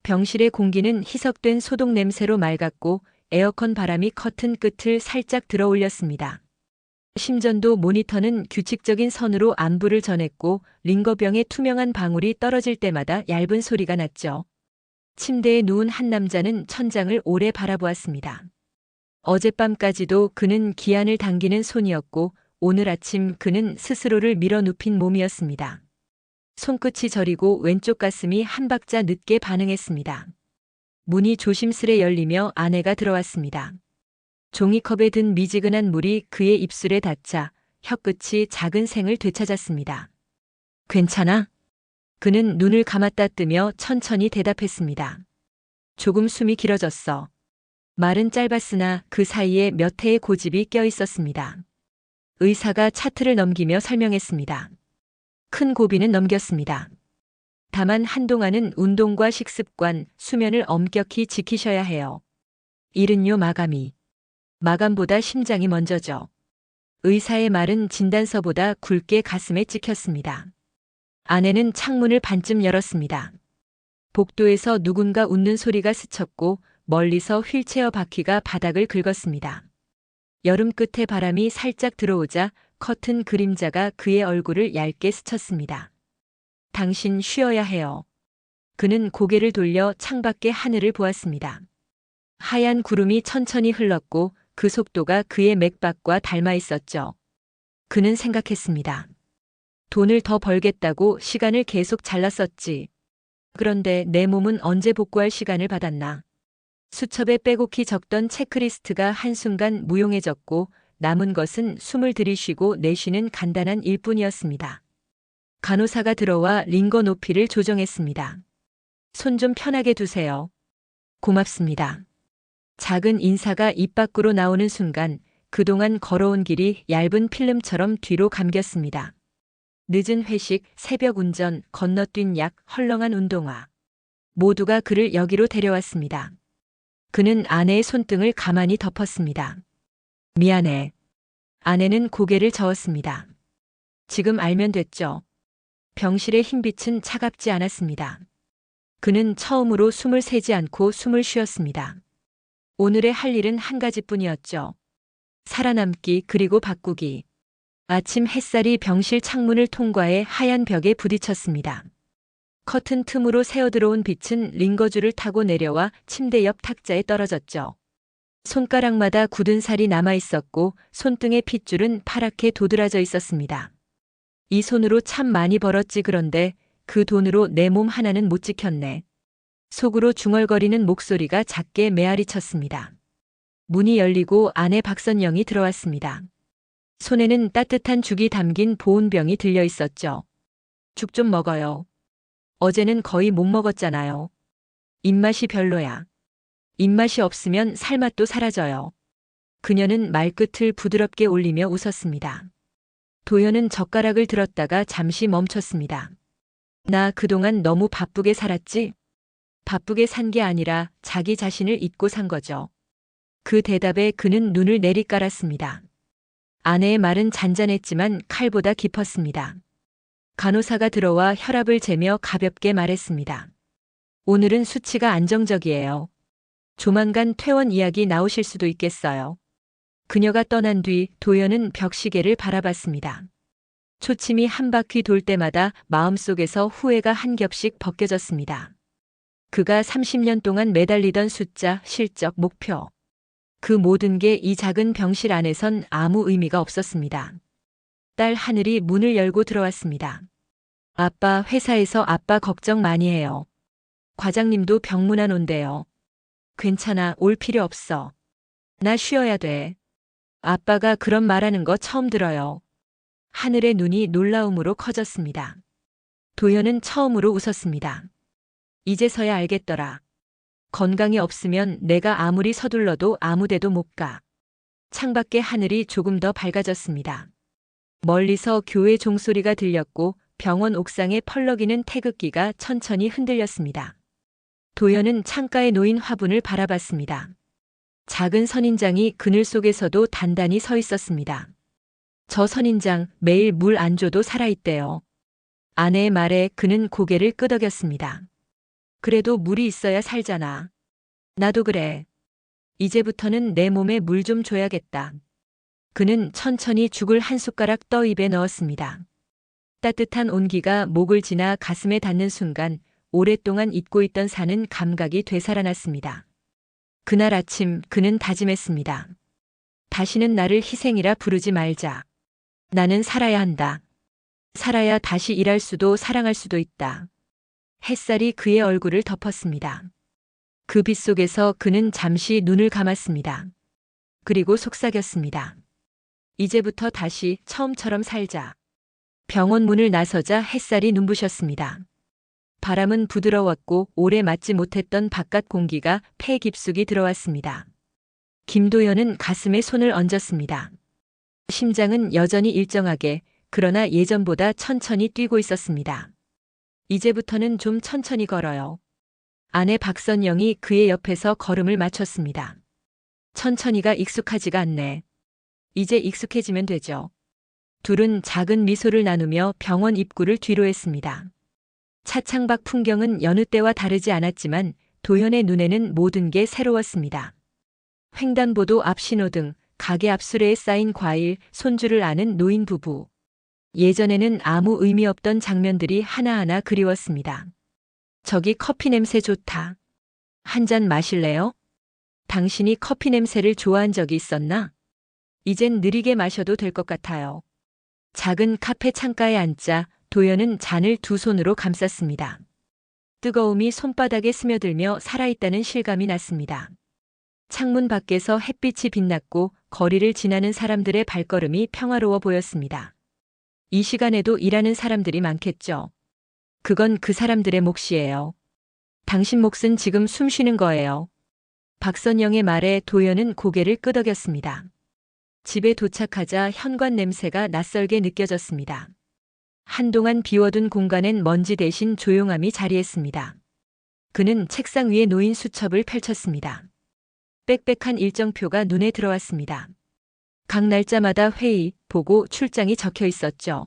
병실의 공기는 희석된 소독 냄새로 맑았고 에어컨 바람이 커튼 끝을 살짝 들어 올렸습니다. 심전도 모니터는 규칙적인 선으로 안부를 전했고 링거병에 투명한 방울이 떨어질 때마다 얇은 소리가 났죠. 침대에 누운 한 남자는 천장을 오래 바라보았습니다. 어젯밤까지도 그는 기안을 당기는 손이었고 오늘 아침 그는 스스로를 밀어눕힌 몸이었습니다. 손끝이 저리고 왼쪽 가슴이 한 박자 늦게 반응했습니다. 문이 조심스레 열리며 아내가 들어왔습니다. 종이컵에 든 미지근한 물이 그의 입술에 닿자 혀끝이 작은 생을 되찾았습니다. 괜찮아? 그는 눈을 감았다 뜨며 천천히 대답했습니다. 조금 숨이 길어졌어. 말은 짧았으나 그 사이에 몇 해의 고집이 껴 있었습니다. 의사가 차트를 넘기며 설명했습니다. 큰 고비는 넘겼습니다. 다만 한동안은 운동과 식습관, 수면을 엄격히 지키셔야 해요. 일은요 마감보다 심장이 먼저죠. 의사의 말은 진단서보다 굵게 가슴에 찍혔습니다. 아내는 창문을 반쯤 열었습니다. 복도에서 누군가 웃는 소리가 스쳤고 멀리서 휠체어 바퀴가 바닥을 긁었습니다. 여름 끝에 바람이 살짝 들어오자 커튼 그림자가 그의 얼굴을 얇게 스쳤습니다. 당신 쉬어야 해요. 그는 고개를 돌려 창밖의 하늘을 보았습니다. 하얀 구름이 천천히 흘렀고 그 속도가 그의 맥박과 닮아 있었죠. 그는 생각했습니다. 돈을 더 벌겠다고 시간을 계속 잘랐었지. 그런데 내 몸은 언제 복구할 시간을 받았나. 수첩에 빼곡히 적던 체크리스트가 한순간 무용해졌고 남은 것은 숨을 들이쉬고 내쉬는 간단한 일뿐이었습니다. 간호사가 들어와 링거 높이를 조정했습니다. 손 좀 편하게 두세요. 고맙습니다. 작은 인사가 입 밖으로 나오는 순간 그동안 걸어온 길이 얇은 필름처럼 뒤로 감겼습니다. 늦은 회식, 새벽 운전, 건너뛴 약, 헐렁한 운동화. 모두가 그를 여기로 데려왔습니다. 그는 아내의 손등을 가만히 덮었습니다. 미안해. 아내는 고개를 저었습니다. 지금 알면 됐죠. 병실의 흰빛은 차갑지 않았습니다. 그는 처음으로 숨을 세지 않고 숨을 쉬었습니다. 오늘의 할 일은 한 가지뿐이었죠. 살아남기 그리고 바꾸기. 아침 햇살이 병실 창문을 통과해 하얀 벽에 부딪혔습니다. 커튼 틈으로 새어들어온 빛은 링거줄을 타고 내려와 침대 옆 탁자에 떨어졌죠. 손가락마다 굳은 살이 남아 있었고 손등의 핏줄은 파랗게 도드라져 있었습니다. 이 손으로 참 많이 벌었지 그런데 그 돈으로 내 몸 하나는 못 지켰네. 속으로 중얼거리는 목소리가 작게 메아리 쳤습니다. 문이 열리고 아내 박선영이 들어왔습니다. 손에는 따뜻한 죽이 담긴 보온병이 들려 있었죠. 죽 좀 먹어요. 어제는 거의 못 먹었잖아요. 입맛이 별로야. 입맛이 없으면 살맛도 사라져요. 그녀는 말끝을 부드럽게 올리며 웃었습니다. 도연은 젓가락을 들었다가 잠시 멈췄습니다. 나 그동안 너무 바쁘게 살았지? 바쁘게 산 게 아니라 자기 자신을 잊고 산 거죠. 그 대답에 그는 눈을 내리깔았습니다. 아내의 말은 잔잔했지만 칼보다 깊었습니다. 간호사가 들어와 혈압을 재며 가볍게 말했습니다. 오늘은 수치가 안정적이에요. 조만간 퇴원 이야기 나오실 수도 있겠어요. 그녀가 떠난 뒤 도연은 벽시계를 바라봤습니다. 초침이 한 바퀴 돌 때마다 마음속에서 후회가 한 겹씩 벗겨졌습니다. 그가 30년 동안 매달리던 숫자, 실적, 목표. 그 모든 게 이 작은 병실 안에선 아무 의미가 없었습니다. 딸 하늘이 문을 열고 들어왔습니다. 아빠, 회사에서 아빠 걱정 많이 해요. 과장님도 병문 안 온대요. 괜찮아, 올 필요 없어. 나 쉬어야 돼. 아빠가 그런 말하는 거 처음 들어요. 하늘의 눈이 놀라움으로 커졌습니다. 도연은 처음으로 웃었습니다. 이제서야 알겠더라. 건강이 없으면 내가 아무리 서둘러도 아무데도 못 가. 창밖의 하늘이 조금 더 밝아졌습니다. 멀리서 교회 종소리가 들렸고 병원 옥상에 펄럭이는 태극기가 천천히 흔들렸습니다. 도연은 창가에 놓인 화분을 바라봤습니다. 작은 선인장이 그늘 속에서도 단단히 서 있었습니다. 저 선인장 매일 물 안 줘도 살아있대요. 아내의 말에 그는 고개를 끄덕였습니다. 그래도 물이 있어야 살잖아. 나도 그래. 이제부터는 내 몸에 물 좀 줘야겠다. 그는 천천히 죽을 한 숟가락 떠 입에 넣었습니다. 따뜻한 온기가 목을 지나 가슴에 닿는 순간 오랫동안 잊고 있던 사는 감각이 되살아났습니다. 그날 아침 그는 다짐했습니다. 다시는 나를 희생이라 부르지 말자. 나는 살아야 한다. 살아야 다시 일할 수도 사랑할 수도 있다. 햇살이 그의 얼굴을 덮었습니다. 그 빛 속에서 그는 잠시 눈을 감았습니다. 그리고 속삭였습니다. 이제부터 다시 처음처럼 살자. 병원 문을 나서자 햇살이 눈부셨습니다. 바람은 부드러웠고 오래 맞지 못했던 바깥 공기가 폐 깊숙이 들어왔습니다. 김도연은 가슴에 손을 얹었습니다. 심장은 여전히 일정하게, 그러나 예전보다 천천히 뛰고 있었습니다. 이제부터는 좀 천천히 걸어요. 아내 박선영이 그의 옆에서 걸음을 맞췄습니다. 천천히가 익숙하지가 않네. 이제 익숙해지면 되죠. 둘은 작은 미소를 나누며 병원 입구를 뒤로 했습니다. 차창 밖 풍경은 여느 때와 다르지 않았지만 도현의 눈에는 모든 게 새로웠습니다. 횡단보도 앞 신호등, 가게 앞 수레에 쌓인 과일, 손주를 아는 노인 부부. 예전에는 아무 의미 없던 장면들이 하나하나 그리웠습니다. 저기 커피 냄새 좋다. 한 잔 마실래요? 당신이 커피 냄새를 좋아한 적이 있었나? 이젠 느리게 마셔도 될 것 같아요. 작은 카페 창가에 앉자 도연은 잔을 두 손으로 감쌌습니다. 뜨거움이 손바닥에 스며들며 살아있다는 실감이 났습니다. 창문 밖에서 햇빛이 빛났고 거리를 지나는 사람들의 발걸음이 평화로워 보였습니다. 이 시간에도 일하는 사람들이 많겠죠. 그건 그 사람들의 몫이에요. 당신 몫은 지금 숨 쉬는 거예요. 박선영의 말에 도연은 고개를 끄덕였습니다. 집에 도착하자 현관 냄새가 낯설게 느껴졌습니다. 한동안 비워둔 공간엔 먼지 대신 조용함이 자리했습니다. 그는 책상 위에 놓인 수첩을 펼쳤습니다. 빽빽한 일정표가 눈에 들어왔습니다. 각 날짜마다 회의, 보고, 출장이 적혀 있었죠.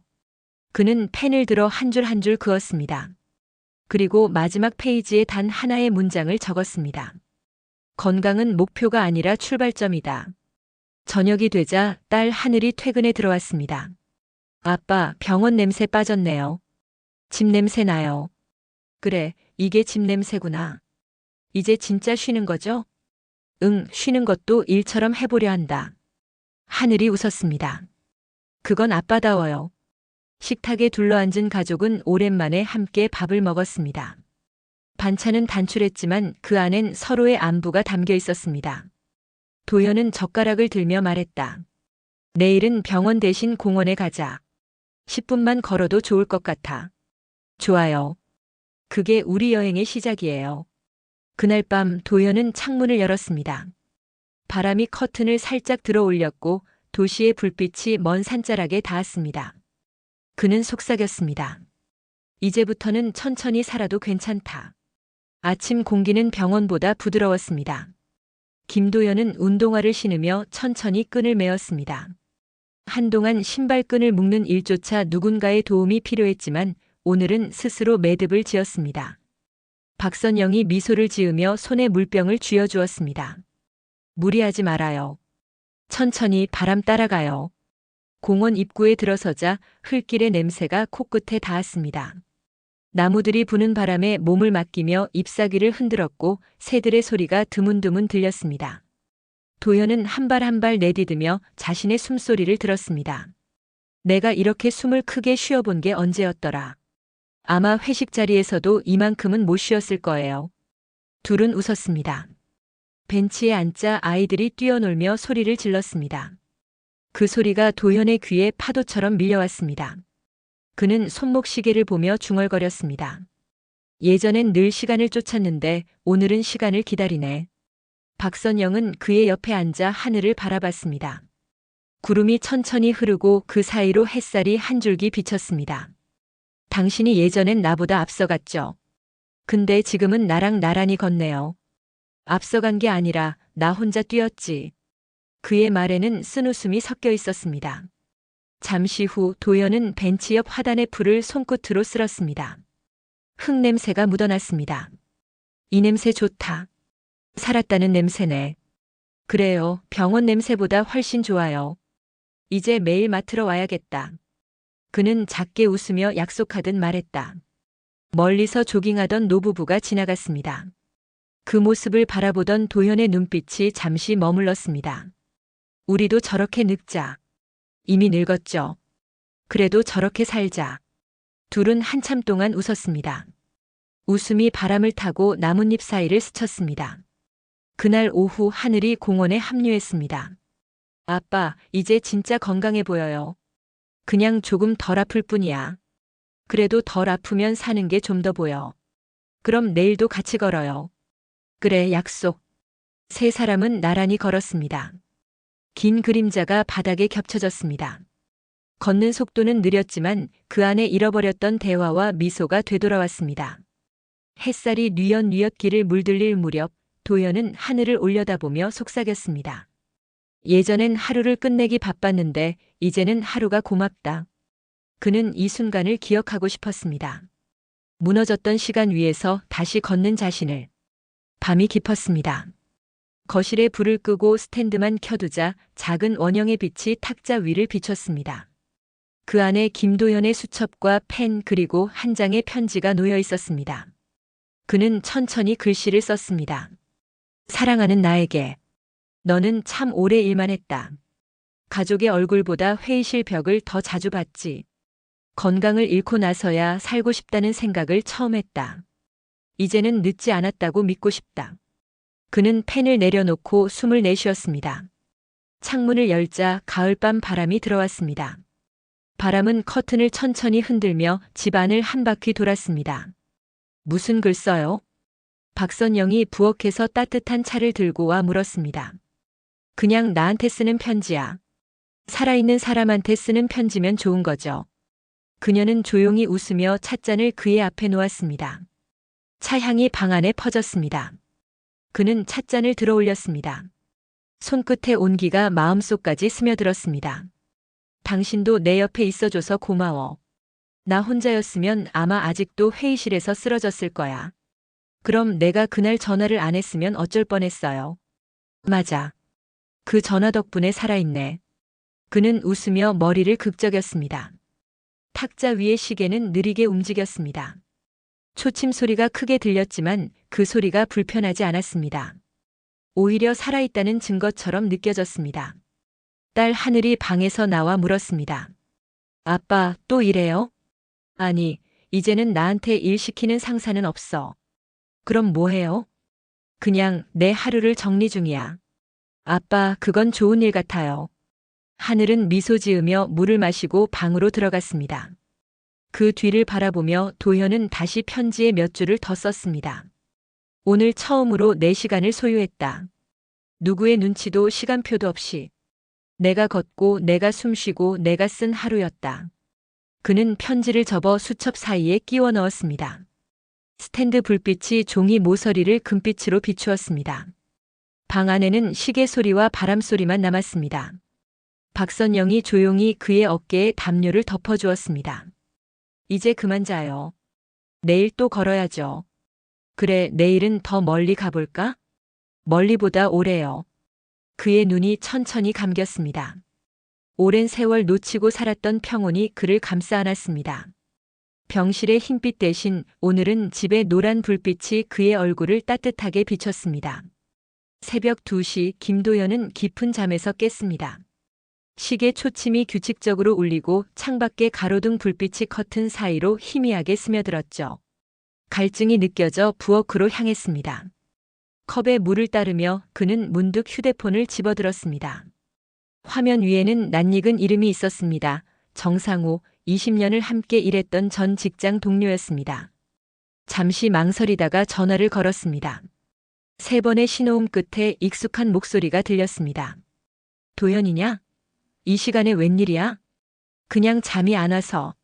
그는 펜을 들어 한 줄 한 줄 그었습니다. 그리고 마지막 페이지에 단 하나의 문장을 적었습니다. 건강은 목표가 아니라 출발점이다. 저녁이 되자 딸 하늘이 퇴근에 들어왔습니다. 아빠, 병원 냄새 빠졌네요. 집 냄새 나요. 그래, 이게 집 냄새구나. 이제 진짜 쉬는 거죠? 응, 쉬는 것도 일처럼 해보려 한다. 하늘이 웃었습니다. 그건 아빠다워요. 식탁에 둘러앉은 가족은 오랜만에 함께 밥을 먹었습니다. 반찬은 단출했지만 그 안엔 서로의 안부가 담겨 있었습니다. 도연은 젓가락을 들며 말했다. 내일은 병원 대신 공원에 가자. 10분만 걸어도 좋을 것 같아. 좋아요. 그게 우리 여행의 시작이에요. 그날 밤 도연은 창문을 열었습니다. 바람이 커튼을 살짝 들어 올렸고 도시의 불빛이 먼 산자락에 닿았습니다. 그는 속삭였습니다. 이제부터는 천천히 살아도 괜찮다. 아침 공기는 병원보다 부드러웠습니다. 김도연은 운동화를 신으며 천천히 끈을 메었습니다. 한동안 신발끈을 묶는 일조차 누군가의 도움이 필요했지만 오늘은 스스로 매듭을 지었습니다. 박선영이 미소를 지으며 손에 물병을 쥐어주었습니다. 무리하지 말아요. 천천히 바람 따라가요. 공원 입구에 들어서자 흙길의 냄새가 코끝에 닿았습니다. 나무들이 부는 바람에 몸을 맡기며 잎사귀를 흔들었고 새들의 소리가 드문드문 들렸습니다. 도연은 한 발 한 발 내디디며 자신의 숨소리를 들었습니다. 내가 이렇게 숨을 크게 쉬어본 게 언제였더라. 아마 회식 자리에서도 이만큼은 못 쉬었을 거예요. 둘은 웃었습니다. 벤치에 앉자 아이들이 뛰어놀며 소리를 질렀습니다. 그 소리가 도연의 귀에 파도처럼 밀려왔습니다. 그는 손목 시계를 보며 중얼거렸습니다. 예전엔 늘 시간을 쫓았는데 오늘은 시간을 기다리네. 박선영은 그의 옆에 앉아 하늘을 바라봤습니다. 구름이 천천히 흐르고 그 사이로 햇살이 한 줄기 비쳤습니다. 당신이 예전엔 나보다 앞서갔죠. 근데 지금은 나랑 나란히 걷네요. 앞서간 게 아니라 나 혼자 뛰었지. 그의 말에는 쓴웃음이 섞여 있었습니다. 잠시 후 도연은 벤치 옆 화단의 풀을 손끝으로 쓸었습니다. 흙 냄새가 묻어났습니다. 이 냄새 좋다. 살았다는 냄새네. 그래요. 병원 냄새보다 훨씬 좋아요. 이제 매일 맡으러 와야겠다. 그는 작게 웃으며 약속하듯 말했다. 멀리서 조깅하던 노부부가 지나갔습니다. 그 모습을 바라보던 도현의 눈빛이 잠시 머물렀습니다. 우리도 저렇게 늙자. 이미 늙었죠. 그래도 저렇게 살자. 둘은 한참 동안 웃었습니다. 웃음이 바람을 타고 나뭇잎 사이를 스쳤습니다. 그날 오후 하늘이 공원에 합류했습니다. 아빠, 이제 진짜 건강해 보여요. 그냥 조금 덜 아플 뿐이야. 그래도 덜 아프면 사는 게 좀 더 보여. 그럼 내일도 같이 걸어요. 그래, 약속. 세 사람은 나란히 걸었습니다. 긴 그림자가 바닥에 겹쳐졌습니다. 걷는 속도는 느렸지만 그 안에 잃어버렸던 대화와 미소가 되돌아왔습니다. 햇살이 뉘엿뉘엿 길을 물들릴 무렵 도현은 하늘을 올려다보며 속삭였습니다. 예전엔 하루를 끝내기 바빴는데 이제는 하루가 고맙다. 그는 이 순간을 기억하고 싶었습니다. 무너졌던 시간 위에서 다시 걷는 자신을. 밤이 깊었습니다. 거실에 불을 끄고 스탠드만 켜두자 작은 원형의 빛이 탁자 위를 비췄습니다. 그 안에 김도현의 수첩과 펜 그리고 한 장의 편지가 놓여 있었습니다. 그는 천천히 글씨를 썼습니다. 사랑하는 나에게. 너는 참 오래 일만 했다. 가족의 얼굴보다 회의실 벽을 더 자주 봤지. 건강을 잃고 나서야 살고 싶다는 생각을 처음 했다. 이제는 늦지 않았다고 믿고 싶다. 그는 펜을 내려놓고 숨을 내쉬었습니다. 창문을 열자 가을밤 바람이 들어왔습니다. 바람은 커튼을 천천히 흔들며 집안을 한 바퀴 돌았습니다. 무슨 글 써요? 박선영이 부엌에서 따뜻한 차를 들고 와 물었습니다. 그냥 나한테 쓰는 편지야. 살아있는 사람한테 쓰는 편지면 좋은 거죠. 그녀는 조용히 웃으며 찻잔을 그의 앞에 놓았습니다. 차향이 방 안에 퍼졌습니다. 그는 찻잔을 들어 올렸습니다. 손끝의 온기가 마음속까지 스며들었습니다. 당신도 내 옆에 있어줘서 고마워. 나 혼자였으면 아마 아직도 회의실에서 쓰러졌을 거야. 그럼 내가 그날 전화를 안 했으면 어쩔 뻔했어요. 맞아. 그 전화 덕분에 살아있네. 그는 웃으며 머리를 극적였습니다. 탁자 위의 시계는 느리게 움직였습니다. 초침 소리가 크게 들렸지만 그 소리가 불편하지 않았습니다. 오히려 살아있다는 증거처럼 느껴졌습니다. 딸 하늘이 방에서 나와 물었습니다. 아빠, 또 이래요? 아니, 이제는 나한테 일 시키는 상사는 없어. 그럼 뭐 해요? 그냥 내 하루를 정리 중이야. 아빠, 그건 좋은 일 같아요. 하늘은 미소 지으며 물을 마시고 방으로 들어갔습니다. 그 뒤를 바라보며 도현은 다시 편지에 몇 줄을 더 썼습니다. 오늘 처음으로 내 시간을 소유했다. 누구의 눈치도 시간표도 없이. 내가 걷고 내가 숨쉬고 내가 쓴 하루였다. 그는 편지를 접어 수첩 사이에 끼워 넣었습니다. 스탠드 불빛이 종이 모서리를 금빛으로 비추었습니다. 방 안에는 시계 소리와 바람 소리만 남았습니다. 박선영이 조용히 그의 어깨에 담요를 덮어주었습니다. 이제 그만 자요. 내일 또 걸어야죠. 그래, 내일은 더 멀리 가볼까? 멀리보다 오래요. 그의 눈이 천천히 감겼습니다. 오랜 세월 놓치고 살았던 평온이 그를 감싸 안았습니다. 병실의 흰빛 대신 오늘은 집의 노란 불빛이 그의 얼굴을 따뜻하게 비췄습니다. 새벽 2시 김도연은 깊은 잠에서 깼습니다. 시계 초침이 규칙적으로 울리고 창밖에 가로등 불빛이 커튼 사이로 희미하게 스며들었죠. 갈증이 느껴져 부엌으로 향했습니다. 컵에 물을 따르며 그는 문득 휴대폰을 집어들었습니다. 화면 위에는 낯익은 이름이 있었습니다. 정상호, 20년을 함께 일했던 전 직장 동료였습니다. 잠시 망설이다가 전화를 걸었습니다. 3번의 신호음 끝에 익숙한 목소리가 들렸습니다. 도현이냐? 이 시간에 웬일이야? 그냥 잠이 안 와서.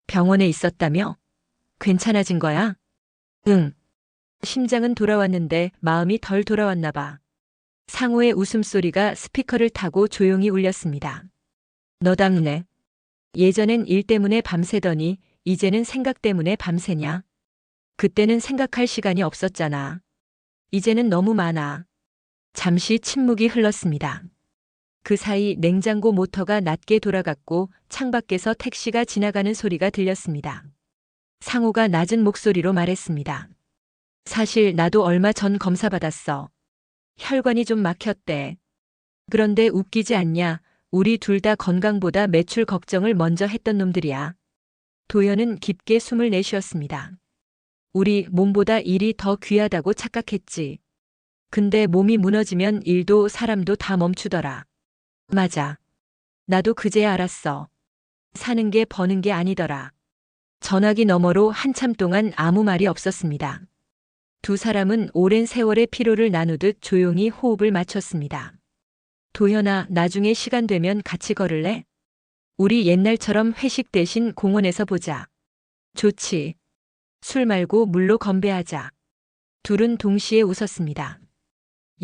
병원에 있었다며? 괜찮아진 거야? 응. 심장은 돌아왔는데 마음이 덜 돌아왔나 봐. 상호의 웃음소리가 스피커를 타고 조용히 울렸습니다. 너답네. 예전엔 일 때문에 밤새더니 이제는 생각 때문에 밤새냐? 그때는 생각할 시간이 없었잖아. 이제는 너무 많아. 잠시 침묵이 흘렀습니다. 그 사이 냉장고 모터가 낮게 돌아갔고 창밖에서 택시가 지나가는 소리가 들렸습니다. 상호가 낮은 목소리로 말했습니다. 사실 나도 얼마 전 검사 받았어. 혈관이 좀 막혔대. 그런데 웃기지 않냐? 우리 둘 다 건강보다 매출 걱정을 먼저 했던 놈들이야. 도연은 깊게 숨을 내쉬었습니다. 우리 몸보다 일이 더 귀하다고 착각했지. 근데 몸이 무너지면 일도 사람도 다 멈추더라. 맞아. 나도 그제야 알았어. 사는 게 버는 게 아니더라. 전화기 너머로 한참 동안 아무 말이 없었습니다. 두 사람은 오랜 세월의 피로를 나누듯 조용히 호흡을 맞췄습니다. 도현아, 나중에 시간 되면 같이 걸을래? 우리 옛날처럼 회식 대신 공원에서 보자. 좋지. 술 말고 물로 건배하자. 둘은 동시에 웃었습니다.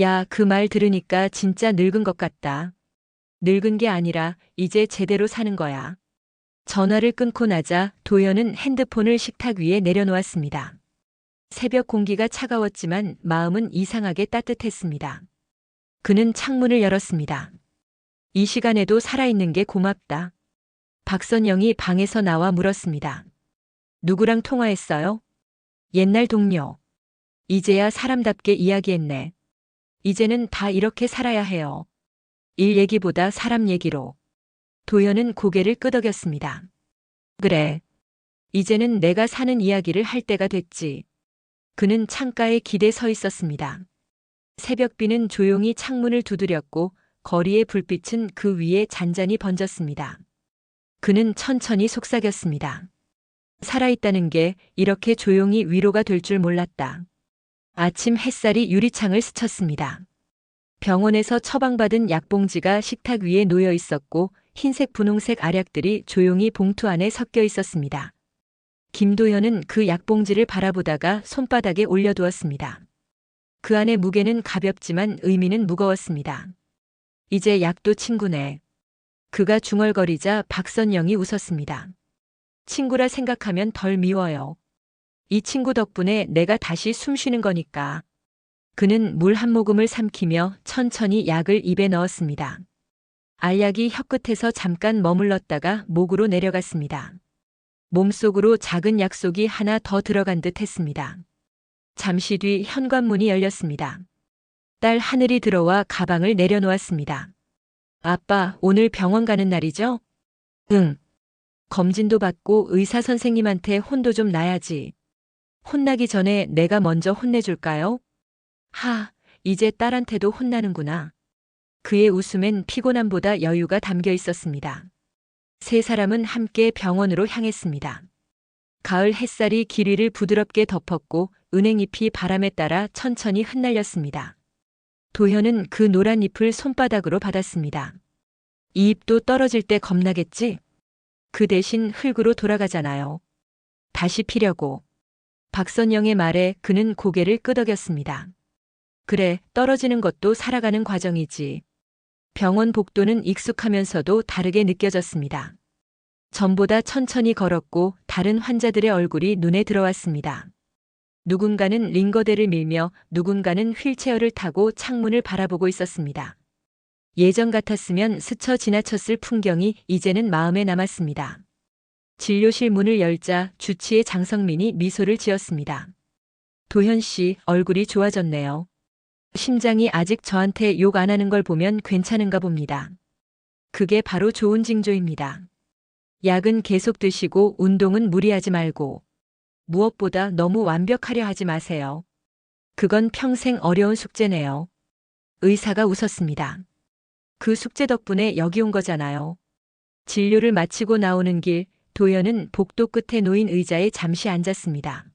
야, 그 말 들으니까 진짜 늙은 것 같다. 늙은 게 아니라 이제 제대로 사는 거야. 전화를 끊고 나자 도연은 핸드폰을 식탁 위에 내려놓았습니다. 새벽 공기가 차가웠지만 마음은 이상하게 따뜻했습니다. 그는 창문을 열었습니다. 이 시간에도 살아있는 게 고맙다. 박선영이 방에서 나와 물었습니다. 누구랑 통화했어요? 옛날 동료. 이제야 사람답게 이야기했네. 이제는 다 이렇게 살아야 해요. 일 얘기보다 사람 얘기로. 도연은 고개를 끄덕였습니다. 그래. 이제는 내가 사는 이야기를 할 때가 됐지. 그는 창가에 기대 서 있었습니다. 새벽비는 조용히 창문을 두드렸고 거리의 불빛은 그 위에 잔잔히 번졌습니다. 그는 천천히 속삭였습니다. 살아있다는 게 이렇게 조용히 위로가 될 줄 몰랐다. 아침 햇살이 유리창을 스쳤습니다. 병원에서 처방받은 약봉지가 식탁 위에 놓여 있었고 흰색 분홍색 알약들이 조용히 봉투 안에 섞여 있었습니다. 김도현은 그 약봉지를 바라보다가 손바닥에 올려두었습니다. 그 안의 무게는 가볍지만 의미는 무거웠습니다. 이제 약도 친구네. 그가 중얼거리자 박선영이 웃었습니다. 친구라 생각하면 덜 미워요. 이 친구 덕분에 내가 다시 숨 쉬는 거니까. 그는 물 한 모금을 삼키며 천천히 약을 입에 넣었습니다. 알약이 혀끝에서 잠깐 머물렀다가 목으로 내려갔습니다. 몸속으로 작은 약속이 하나 더 들어간 듯 했습니다. 잠시 뒤 현관문이 열렸습니다. 딸 하늘이 들어와 가방을 내려놓았습니다. 아빠, 오늘 병원 가는 날이죠? 응. 검진도 받고 의사 선생님한테 혼도 좀 나야지. 혼나기 전에 내가 먼저 혼내줄까요? 이제 딸한테도 혼나는구나. 그의 웃음엔 피곤함보다 여유가 담겨 있었습니다. 세 사람은 함께 병원으로 향했습니다. 가을 햇살이 길 위를 부드럽게 덮었고 은행잎이 바람에 따라 천천히 흩날렸습니다. 도현은 그 노란 잎을 손바닥으로 받았습니다. 이 잎도 떨어질 때 겁나겠지? 그 대신 흙으로 돌아가잖아요. 다시 피려고. 박선영의 말에 그는 고개를 끄덕였습니다. 그래, 떨어지는 것도 살아가는 과정이지. 병원 복도는 익숙하면서도 다르게 느껴졌습니다. 전보다 천천히 걸었고 다른 환자들의 얼굴이 눈에 들어왔습니다. 누군가는 링거대를 밀며 누군가는 휠체어를 타고 창문을 바라보고 있었습니다. 예전 같았으면 스쳐 지나쳤을 풍경이 이제는 마음에 남았습니다. 진료실 문을 열자 주치의 장성민이 미소를 지었습니다. 도현 씨, 얼굴이 좋아졌네요. 심장이 아직 저한테 욕 안 하는 걸 보면 괜찮은가 봅니다. 그게 바로 좋은 징조입니다. 약은 계속 드시고 운동은 무리하지 말고. 무엇보다 너무 완벽하려 하지 마세요. 그건 평생 어려운 숙제네요. 의사가 웃었습니다. 그 숙제 덕분에 여기 온 거잖아요. 진료를 마치고 나오는 길, 도연은 복도 끝에 놓인 의자에 잠시 앉았습니다.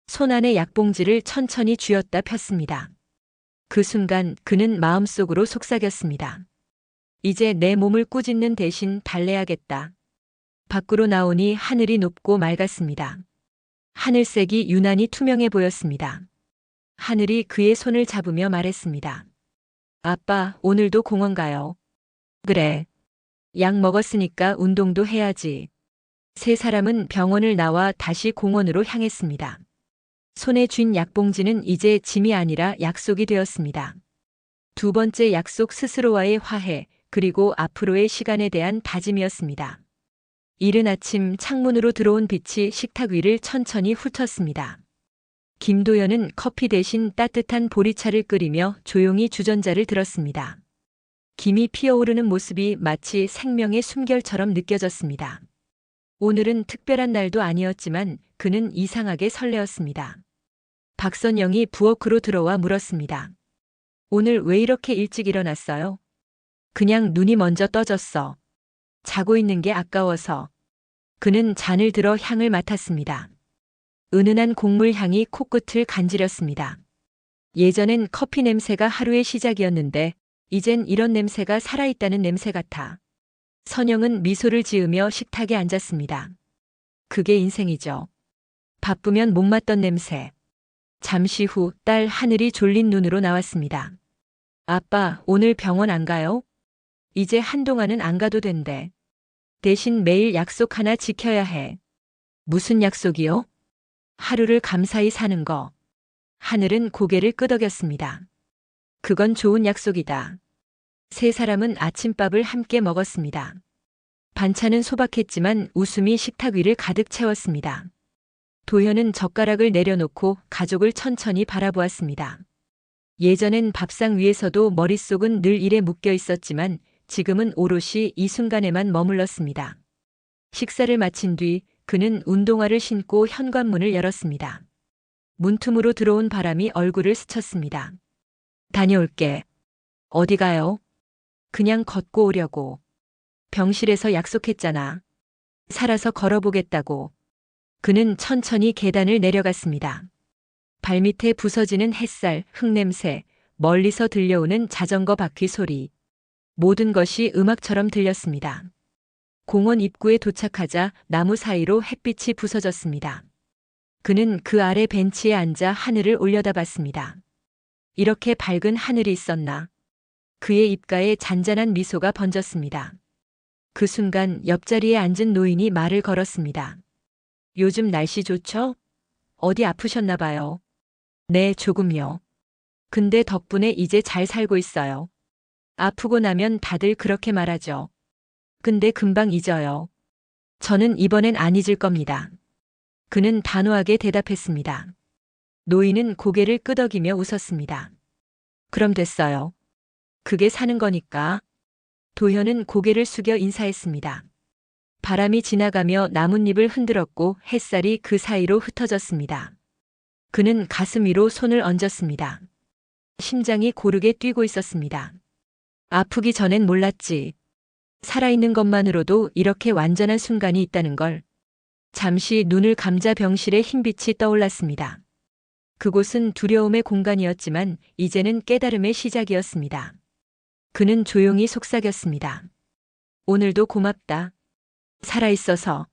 손 안에 약봉지를 천천히 쥐었다 폈습니다. 그 순간 그는 마음속으로 속삭였습니다. 이제 내 몸을 꾸짖는 대신 달래야겠다. 밖으로 나오니 하늘이 높고 맑았습니다. 하늘색이 유난히 투명해 보였습니다. 하늘이 그의 손을 잡으며 말했습니다. 아빠, 오늘도 공원 가요. 그래. 약 먹었으니까 운동도 해야지. 세 사람은 병원을 나와 다시 공원으로 향했습니다. 손에 쥔 약봉지는 이제 짐이 아니라 약속이 되었습니다. 두 번째 약속 스스로와의 화해, 그리고 앞으로의 시간에 대한 다짐이었습니다. 이른 아침 창문으로 들어온 빛이 식탁 위를 천천히 훑었습니다. 김도연은 커피 대신 따뜻한 보리차를 끓이며 조용히 주전자를 들었습니다. 김이 피어오르는 모습이 마치 생명의 숨결처럼 느껴졌습니다. 오늘은 특별한 날도 아니었지만 그는 이상하게 설레었습니다. 박선영이 부엌으로 들어와 물었습니다. 오늘 왜 이렇게 일찍 일어났어요? 그냥 눈이 먼저 떠졌어. 자고 있는 게 아까워서. 그는 잔을 들어 향을 맡았습니다. 은은한 곡물 향이 코끝을 간지렸습니다. 예전엔 커피 냄새가 하루의 시작이었는데 이젠 이런 냄새가 살아있다는 냄새 같아. 선영은 미소를 지으며 식탁에 앉았습니다. 그게 인생이죠. 바쁘면 못 맡던 냄새. 잠시 후 딸 하늘이 졸린 눈으로 나왔습니다. 아빠, 오늘 병원 안 가요? 이제 한동안은 안 가도 된대. 대신 매일 약속 하나 지켜야 해. 무슨 약속이요? 하루를 감사히 사는 거. 하늘은 고개를 끄덕였습니다. 그건 좋은 약속이다. 세 사람은 아침밥을 함께 먹었습니다. 반찬은 소박했지만 웃음이 식탁 위를 가득 채웠습니다. 도현은 젓가락을 내려놓고 가족을 천천히 바라보았습니다. 예전엔 밥상 위에서도 머릿속은 늘 일에 묶여 있었지만 지금은 오롯이 이 순간에만 머물렀습니다. 식사를 마친 뒤 그는 운동화를 신고 현관문을 열었습니다. 문틈으로 들어온 바람이 얼굴을 스쳤습니다. 다녀올게. 어디 가요? 그냥 걷고 오려고. 병실에서 약속했잖아. 살아서 걸어보겠다고. 그는 천천히 계단을 내려갔습니다. 발밑에 부서지는 햇살, 흙냄새, 멀리서 들려오는 자전거 바퀴 소리. 모든 것이 음악처럼 들렸습니다. 공원 입구에 도착하자 나무 사이로 햇빛이 부서졌습니다. 그는 그 아래 벤치에 앉아 하늘을 올려다봤습니다. 이렇게 밝은 하늘이 있었나? 그의 입가에 잔잔한 미소가 번졌습니다. 그 순간 옆자리에 앉은 노인이 말을 걸었습니다. 요즘 날씨 좋죠? 어디 아프셨나 봐요. 네, 조금요. 근데 덕분에 이제 잘 살고 있어요. 아프고 나면 다들 그렇게 말하죠. 근데 금방 잊어요. 저는 이번엔 안 잊을 겁니다. 그는 단호하게 대답했습니다. 노인은 고개를 끄덕이며 웃었습니다. 그럼 됐어요. 그게 사는 거니까. 도현은 고개를 숙여 인사했습니다. 바람이 지나가며 나뭇잎을 흔들었고 햇살이 그 사이로 흩어졌습니다. 그는 가슴 위로 손을 얹었습니다. 심장이 고르게 뛰고 있었습니다. 아프기 전엔 몰랐지. 살아있는 것만으로도 이렇게 완전한 순간이 있다는 걸. 잠시 눈을 감자 병실의 흰빛이 떠올랐습니다. 그곳은 두려움의 공간이었지만 이제는 깨달음의 시작이었습니다. 그는 조용히 속삭였습니다. 오늘도 고맙다. 살아있어서.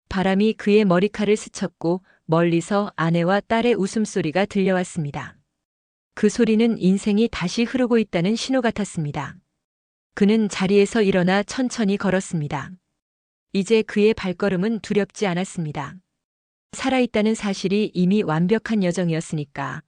바람이 그의 머리칼을 스쳤고 멀리서 아내와 딸의 웃음소리가 들려왔습니다. 그 소리는 인생이 다시 흐르고 있다는 신호 같았습니다. 그는 자리에서 일어나 천천히 걸었습니다. 이제 그의 발걸음은 두렵지 않았습니다. 살아있다는 사실이 이미 완벽한 여정이었으니까.